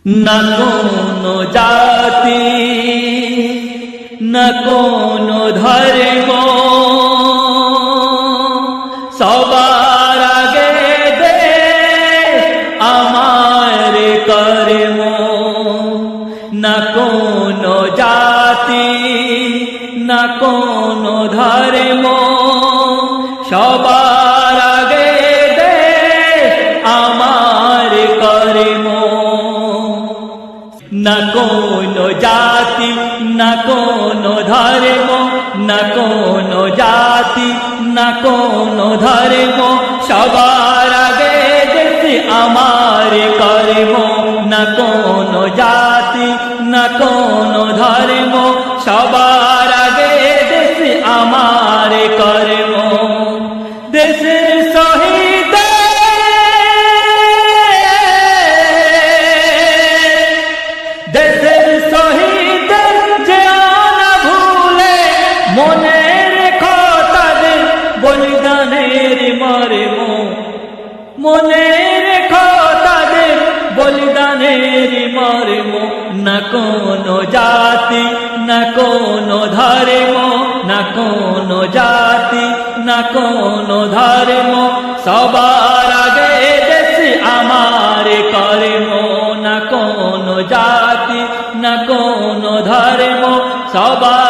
না কোনো জাতি না কোনো ধর্ম, সবার আগে দেশ আমার কর্ম। না কোনো জাতি না কোনো ধর্ম, সবার আগে দেশ আমার কর্ম। না কোনো জাতি না কোনো ধর্ম, না কোনো জাতি না কোনো ধর্ম, সবার আগে দেশ আমার কর্ম। না কোনো জাতি না কোনো ধর্ম, সবার আগে দেশ আমার কর্ম। দেশের শহীদ দেশের শহীদ যেন ভুলে, মনে রেখো তাদের বলিদানের মর্ম। মনে রেখো তাদের বলিদানের মর্ম। না কোনো জাতি না কোনো ধর্ম, না কোনো জাতি না কোনো ধর্ম, সবার আগে দেশ আমার কর্ম। না কোনো জাতি না কোনো ধর্ম, সবার